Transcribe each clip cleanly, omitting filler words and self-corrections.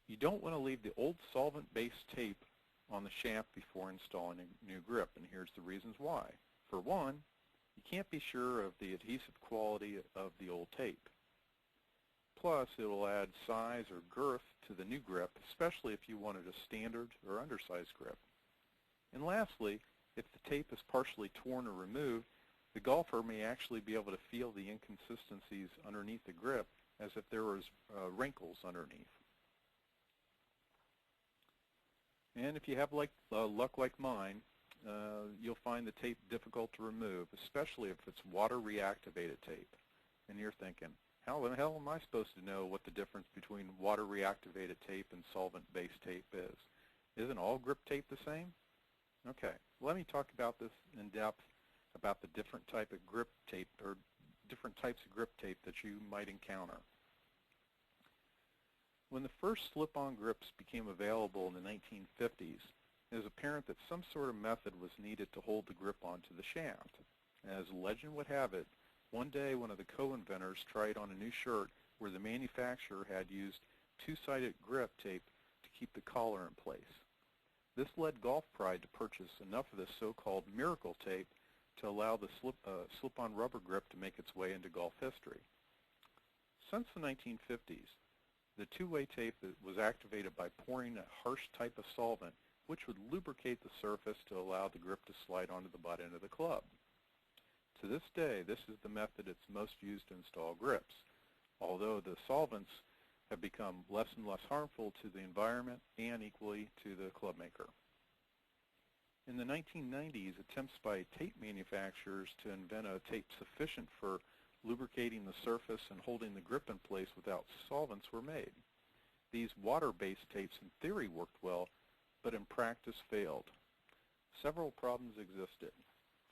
you don't want to leave the old solvent-based tape on the shaft before installing a new grip, and here's the reasons why. For one, you can't be sure of the adhesive quality of the old tape. Plus, it will add size or girth to the new grip, especially if you wanted a standard or undersized grip. And lastly, if the tape is partially torn or removed, the golfer may actually be able to feel the inconsistencies underneath the grip as if there was wrinkles underneath. And if you have luck like mine, you'll find the tape difficult to remove, especially if it's water reactivated tape. And you're thinking, how the hell am I supposed to know what the difference between water reactivated tape and solvent-based tape is? Isn't all grip tape the same? Okay, let me talk about this in depth about the different type of grip tape or different types of grip tape that you might encounter. When the first slip-on grips became available in the 1950s, it was apparent that some sort of method was needed to hold the grip onto the shaft. As legend would have it, one day one of the co-inventors tried on a new shirt where the manufacturer had used two-sided grip tape to keep the collar in place. This led Golf Pride to purchase enough of this so-called miracle tape to allow the slip-on rubber grip to make its way into golf history. Since the 1950s, the two-way tape was activated by pouring a harsh type of solvent which would lubricate the surface to allow the grip to slide onto the butt end of the club. To this day, this is the method that's most used to install grips, although the solvents have become less and less harmful to the environment and equally to the club maker. In the 1990s, attempts by tape manufacturers to invent a tape sufficient for lubricating the surface and holding the grip in place without solvents were made. These water-based tapes in theory worked well, but in practice failed. Several problems existed.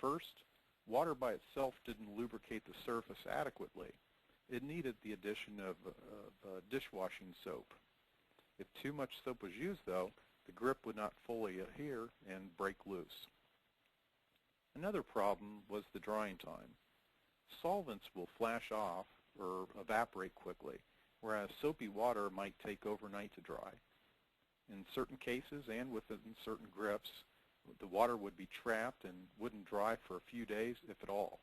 First, water by itself didn't lubricate the surface adequately. It needed the addition of dishwashing soap. If too much soap was used, though, the grip would not fully adhere and break loose. Another problem was the drying time. Solvents will flash off or evaporate quickly, whereas soapy water might take overnight to dry. In certain cases and within certain grips, the water would be trapped and wouldn't dry for a few days, if at all.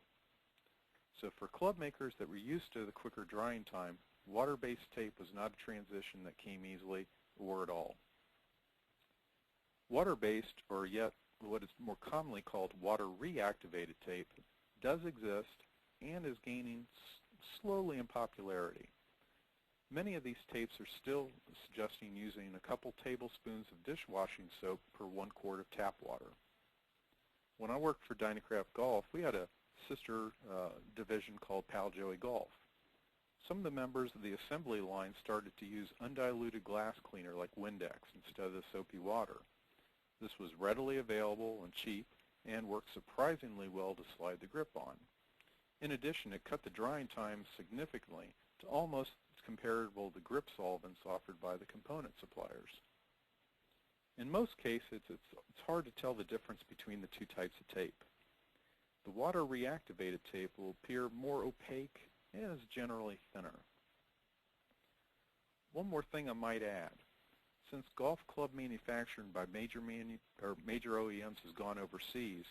So for club makers that were used to the quicker drying time, water-based tape was not a transition that came easily or at all. Water-based, or yet what is more commonly called water reactivated tape, does exist and is gaining slowly in popularity. Many of these tapes are still suggesting using a couple tablespoons of dishwashing soap per 1 quart of tap water. When I worked for Dynacraft Golf, we had a sister division called Pal Joey Golf. Some of the members of the assembly line started to use undiluted glass cleaner like Windex instead of the soapy water. This was readily available and cheap and worked surprisingly well to slide the grip on. In addition, it cut the drying time significantly to almost comparable to grip solvents offered by the component suppliers. In most cases, it's hard to tell the difference between the two types of tape. The water reactivated tape will appear more opaque and is generally thinner. One more thing I might add. Since golf club manufacturing by major OEMs has gone overseas,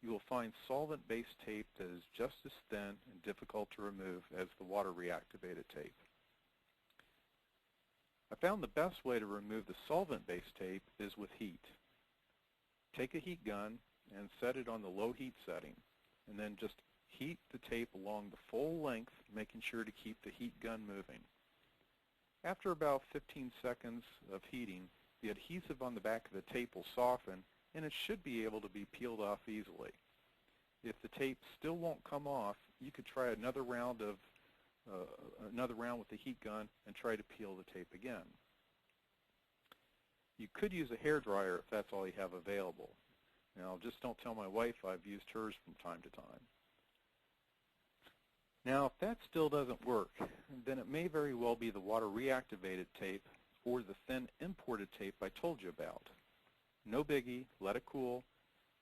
you will find solvent-based tape that is just as thin and difficult to remove as the water reactivated tape. I found the best way to remove the solvent-based tape is with heat. Take a heat gun and set it on the low heat setting, and then just heat the tape along the full length, making sure to keep the heat gun moving. After about 15 seconds of heating, the adhesive on the back of the tape will soften, and it should be able to be peeled off easily. If the tape still won't come off, you could try another round with the heat gun and try to peel the tape again. You could use a hair dryer if that's all you have available. Now, just don't tell my wife I've used hers from time to time. Now, if that still doesn't work, then it may very well be the water reactivated tape or the thin imported tape I told you about. No biggie, let it cool.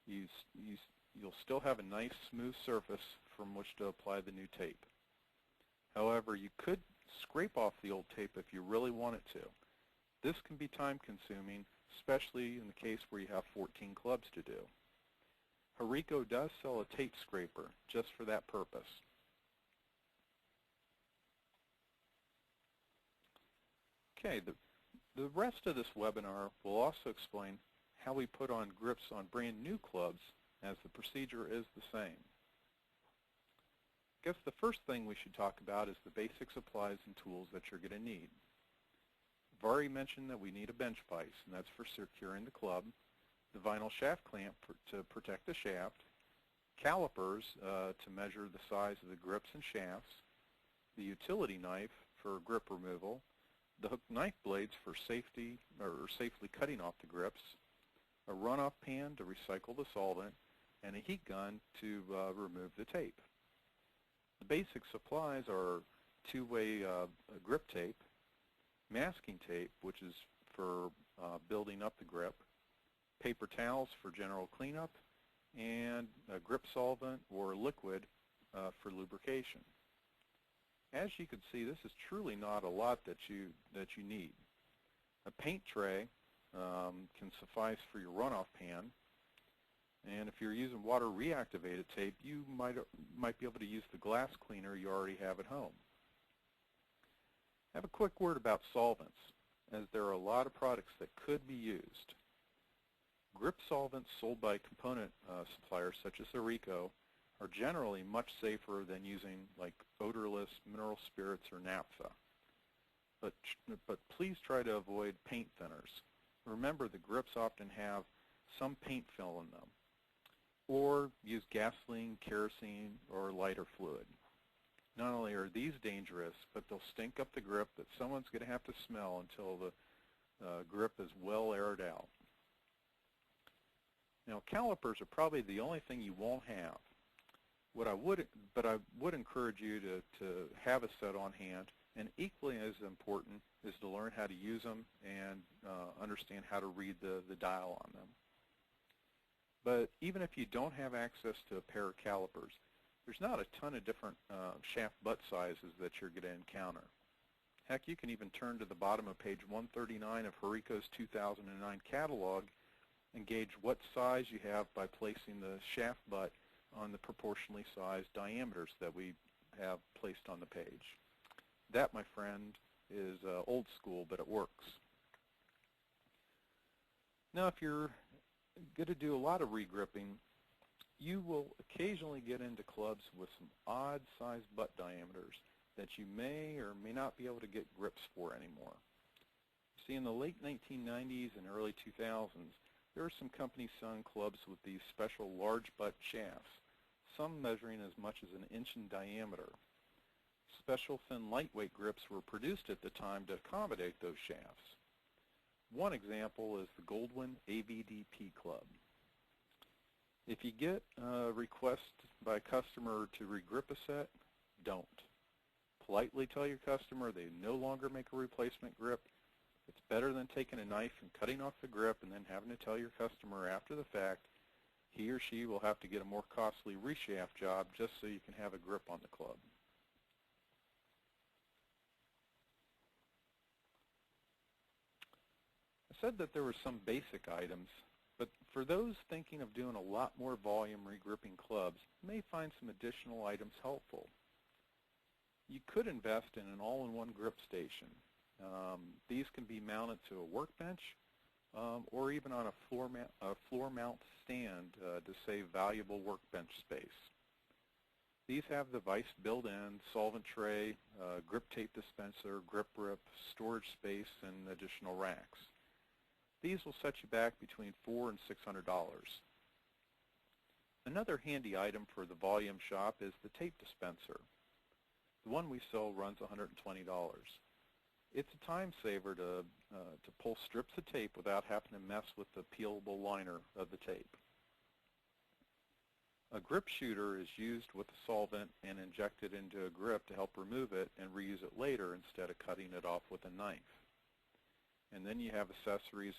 You'll still have a nice smooth surface from which to apply the new tape. However, you could scrape off the old tape if you really wanted to. This can be time-consuming, especially in the case where you have 14 clubs to do. Hirekos does sell a tape scraper just for that purpose. Okay, the rest of this webinar will also explain how we put on grips on brand new clubs, as the procedure is the same. I guess the first thing we should talk about is the basic supplies and tools that you're going to need. I've already mentioned that we need a bench vise, and that's for securing the club, the vinyl shaft clamp to protect the shaft, calipers to measure the size of the grips and shafts, the utility knife for grip removal, the hook knife blades for safety or safely cutting off the grips, a runoff pan to recycle the solvent, and a heat gun to remove the tape. The basic supplies are two-way grip tape, masking tape, which is for building up the grip, paper towels for general cleanup, and a grip solvent or liquid for lubrication. As you can see, this is truly not a lot that you need. A paint tray can suffice for your runoff pan, and if you're using water reactivated tape, you might be able to use the glass cleaner you already have at home. I have a quick word about solvents, as there are a lot of products that could be used. Grip solvents sold by component suppliers such as Hirekos are generally much safer than using like odorless mineral spirits or naphtha. But please try to avoid paint thinners. Remember, the grips often have some paint fill in them. Or use gasoline, kerosene, or lighter fluid. Not only are these dangerous, but they'll stink up the grip that someone's going to have to smell until the grip is well aired out. Now, calipers are probably the only thing you won't have. But I would encourage you to have a set on hand, and equally as important is to learn how to use them and understand how to read the dial on them. But even if you don't have access to a pair of calipers, there's not a ton of different shaft butt sizes that you're going to encounter. Heck, you can even turn to the bottom of page 139 of Hirekos 2009 catalog and gauge what size you have by placing the shaft butt on the proportionally sized diameters that we have placed on the page. That, my friend, is old school, but it works. Now, if you're going to do a lot of regripping, you will occasionally get into clubs with some odd-sized butt diameters that you may or may not be able to get grips for anymore. See, in the late 1990s and early 2000s, there were some companies selling clubs with these special large butt shafts, some measuring as much as 1 inch in diameter. Special thin lightweight grips were produced at the time to accommodate those shafts. One example is the Goldwyn AVDP club. If you get a request by a customer to regrip a set, don't. Politely tell your customer they no longer make a replacement grip. It's better than taking a knife and cutting off the grip and then having to tell your customer after the fact he or she will have to get a more costly reshaft job just so you can have a grip on the club. I said that there were some basic items, but for those thinking of doing a lot more volume regripping clubs, you may find some additional items helpful. You could invest in an all-in-one grip station. These can be mounted to a workbench or even on a floor mount stand to save valuable workbench space. These have the vise built-in, solvent tray, grip tape dispenser, grip storage space, and additional racks. These will set you back between $400 and $600. Another handy item for the volume shop is the tape dispenser. The one we sell runs $120. It's a time saver to pull strips of tape without having to mess with the peelable liner of the tape. A grip shooter is used with the solvent and injected into a grip to help remove it and reuse it later instead of cutting it off with a knife. And then you have accessories